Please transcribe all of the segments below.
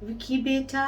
विकी बेटा।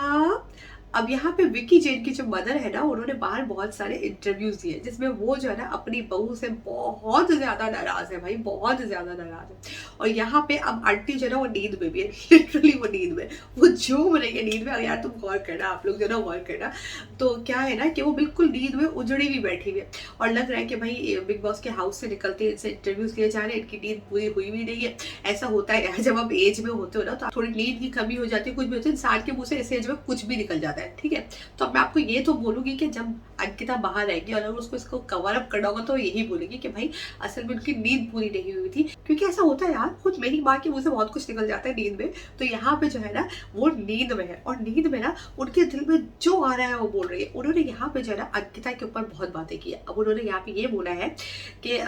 अब यहाँ पे विकी जैन की जो मदर है ना, उन्होंने बाहर बहुत सारे इंटरव्यूज दिए जिसमें वो जो है ना अपनी बहू से बहुत ज्यादा नाराज है भाई, बहुत ज्यादा नाराज है। और यहाँ पे अब आंटी जो है ना वो नींद में भी है, लिटरली वो नींद में, वो झूम रही है नींद में। और यार तुम गौर करना, आप लोग जो है ना गौर करना, तो क्या है ना कि वो बिल्कुल नींद में उजड़ी हुई बैठी हुई है। और लग रहा है कि भाई बिग बॉस के हाउस से निकलते इनसे इंटरव्यूज लिए जा रहे हैं, इनकी नींद पूरी हुई भी नहीं है। ऐसा होता है यार, जब आप एज में होते हो ना तो थोड़ी नींद की कमी हो जाती है, कुछ भी होता है, इंसान के मुंह से इस एज में कुछ भी निकल जाता है, ठीक है। तो अब मैं आपको ये तो बोलूंगी कि जब अंकिता बाहर आएगी और अगर उसको इसको कवर अप करना होगा तो यही बोलेगी कि भाई असल में उनकी नींद पूरी नहीं हुई थी। क्योंकि ऐसा होता है यार, खुद मेरी माँ के मुंह से बहुत कुछ निकल जाता है नींद में। तो यहाँ पे जो है ना वो नींद में है, और नींद में ना उनके दिल में जो आ रहा है वो बोल रही है। उन्होंने यहाँ पे जो है ना अंकिता के ऊपर बहुत बातें की है। अब उन्होंने यहाँ पे ये बोला है कि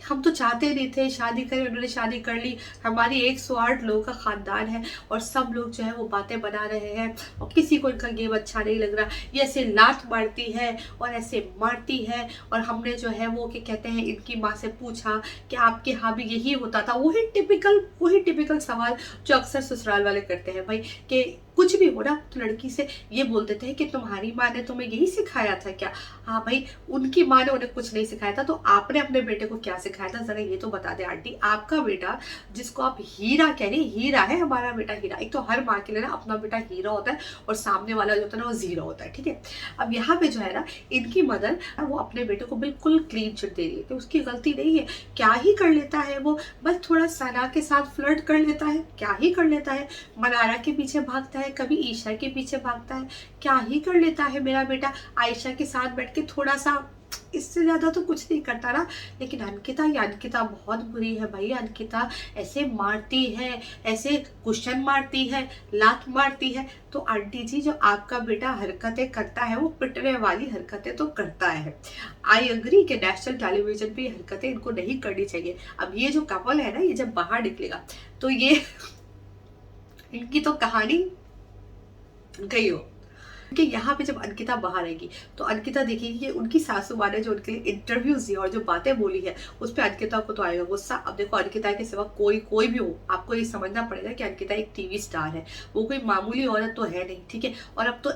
हम तो चाहते नहीं थे शादी करें, उन्होंने शादी कर ली। हमारी 108 लोगों का खानदान है और सब लोग जो है वो बातें बना रहे हैं और किसी को इनका गेम अच्छा नहीं लग रहा। ये ऐसे लात मारती है और ऐसे मारती है। और हमने जो है वो क्या कहते हैं, इनकी माँ से पूछा कि आपके यहाँ भी यही होता था। वही टिपिकल सवाल जो अक्सर ससुराल वाले करते हैं भाई, कि कुछ भी हो ना तो लड़की से ये बोल देते हैं कि तुम्हारी माँ ने तुम्हें यही सिखाया था क्या। हाँ भाई, उनकी माँ ने उन्हें कुछ नहीं सिखाया था, तो आपने अपने बेटे को क्या सिखाया था, जरा ये तो बता दे आंटी। आपका बेटा, जिसको आप हीरा कह रही, हीरा है हमारा बेटा, हीरा। एक तो हर माँ के लिए ना अपना बेटा हीरा होता है और सामने वाला जो होता है ना वो जीरो होता है, ठीक है। अब यहाँ पे जो है ना इनकी मदर वो अपने बेटे को बिल्कुल क्लीन चिट दे रही है कि उसकी गलती नहीं है। क्या ही कर लेता है वो, बस थोड़ा सना के साथ फ्लर्ट कर लेता है, क्या ही कर लेता है। मनारा के पीछे भागता है, कभी ईशा के पीछे भागता है, क्या ही कर लेता है मेरा बेटा। आयशा के साथ बैठ के थोड़ा सा, इससे ज्यादा तो कुछ नहीं करता ना। लेकिन अंकिता, ये अंकिता बहुत बुरी है भाई। अंकिता ऐसे मारती है, ऐसे कुशन मारती है, लात मारती है। तो आंटी जी, जो आपका बेटा हरकतें करता है वो पिटने वाली हरकतें तो करता है। आई अग्री कि नेशनल टेलीविजन पे हरकतें इनको नहीं करनी चाहिए। अब ये जो कपल है ना, ये जब बाहर निकलेगा तो ये इनकी तो कहानी गई हो। कि यहाँ पे जब अंकिता बाहर आएगी तो अंकिता देखेगी कि उनकी सासू माँ ने जो उनके लिए इंटरव्यूज दिया और जो बातें बोली है उस पर अंकिता को तो आएगा गुस्सा। अब देखो, अंकिता के सिवा कोई भी हो, आपको ये समझना पड़ेगा कि अंकिता एक टीवी स्टार है, वो कोई मामूली औरत तो है नहीं, ठीक है। और अब तो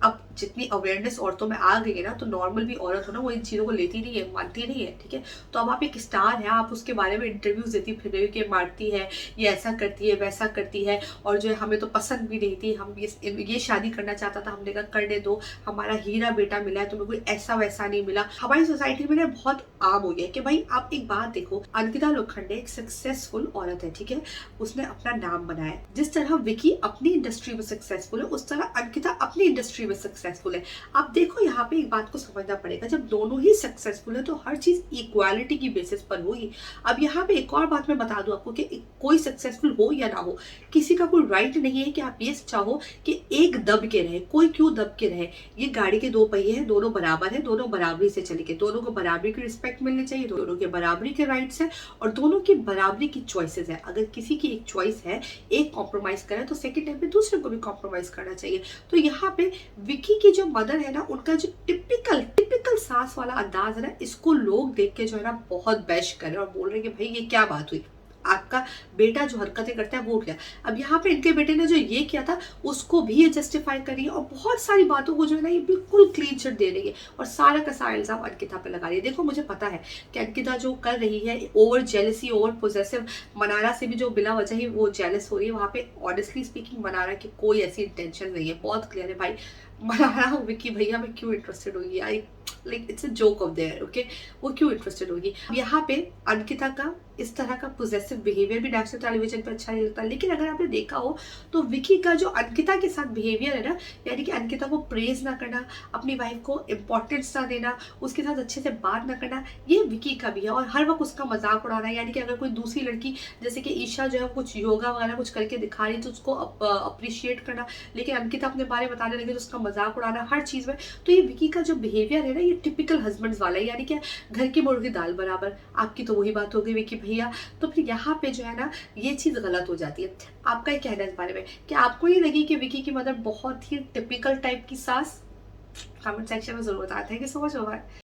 अब जितनी अवेयरनेस औरतों में आ गई है ना, तो नॉर्मल भी औरत हो ना वो इन चीजों को लेती नहीं है, मानती नहीं है, ठीक है। तो अब आप एक स्टार है, आप उसके बारे में इंटरव्यूज देती फिर कि मारती है, ये ऐसा करती है, वैसा करती है, और जो है हमें तो पसंद भी नहीं थी, हम ये शादी करना चाहता था, हमने कहा करने दो, हमारा हीरा बेटा मिला है, तुम्हें कोई ऐसा वैसा नहीं मिला। हमारी सोसाइटी में ना बहुत आम हो गया कि भाई आप एक बात देखो, अंकिता लोखंडे एक सक्सेसफुल औरत है, ठीक है। उसने अपना नाम बनाया। जिस तरह विकी अपनी इंडस्ट्री में सक्सेसफुल है, उस तरह अंकिता अपनी इंडस्ट्री में सक्सेसफुल है। आप देखो, यहाँ पे एक बात को समझना पड़ेगा, जब दोनों ही सक्सेसफुल है तो हर चीज इक्वालिटी की बेसिस पर होगी। अब यहाँ पे एक और बात मैं बता दूं आपको कि कोई सक्सेसफुल हो या ना हो, किसी का कोई राइट नहीं है कि आप ये चाहो कि एक दब के रहे। कोई क्यों दब के रहे, ये गाड़ी के दो पहिए हैं, दोनों बराबर है, दोनों बराबरी से चलेंगे, दोनों को बराबरी की रिस्पेक्ट मिलनी चाहिए, दोनों के बराबरी के राइट्स हैं और दोनों की बराबरी की चॉइसेस है। अगर किसी की एक चॉइस है, एक कॉम्प्रोमाइज करे तो सेकंड टाइम पे दूसरे को भी कॉम्प्रोमाइज करना चाहिए। तो यहाँ पे विकी की जो मदर है ना, उनका जो टिपिकल सास वाला अंदाज है ना, इसको लोग देख के जो है ना बहुत बैश कर रहे हैं और बोल रहे हैं कि भाई ये क्या बात हुई, आपका बेटा जो हरकतें करता है वो क्या। अब यहाँ पे इनके बेटे ने जो ये किया था उसको भी ये जस्टिफाई कर रही है और बहुत सारी बातों को जो है ना ये बिल्कुल क्लीन चिट दे रही है और सारा का सारा इल्जाम अंकिता पे लगा रही है। देखो, मुझे पता है कि अंकिता जो कर रही है, over jealousy, over possessive, Mannara से भी जो बिना वजह ही वो जेलस हो रही है, वहां पे ऑनेस्टली स्पीकिंग मनारा की कोई ऐसी इंटेंशन नहीं है, बहुत क्लियर है भाई। मनारा विकी भैया में क्यों इंटरेस्टेड होगी, I like it's a joke of their, okay. वो क्यों इंटरेस्टेड होगी। यहाँ पे अंकिता का इस तरह का पोजेसिव बिहेवियर भी नेशनल टेलीविजन पे अच्छा नहीं लगता। लेकिन अगर आपने देखा हो तो विकी का जो अंकिता के साथ बिहेवियर है ना, यानी कि अंकिता को प्रेज ना करना, अपनी वाइफ को इंपॉर्टेंस ना देना, उसके साथ अच्छे से बात ना करना, ये विकी का भी है। और हर वक्त उसका मजाक उड़ाना, यानी कि अगर कोई दूसरी लड़की जैसे कि ईशा जो है कुछ योगा वगैरह कुछ करके दिखा रही तो उसको अप्रिशिएट करना, लेकिन अंकिता अपने बारे में बताने लगी तो उसका मजाक उड़ाना हर चीज में। तो ये विकी का जो बिहेवियर है ना, ये टिपिकल हस्बैंड्स वाला है, यानी कि घर की मुर्गी दाल बराबर। आपकी तो वही बात हो गई विकी भैया। तो फिर यहाँ पे जो है ना ये चीज गलत हो जाती है। आपका ही कहना है इस बारे में कि आपको ये लगी कि विकी की मदर बहुत ही टिपिकल टाइप की सास। कमेंट सेक्शन में जरूर बताएं। Thank you so much.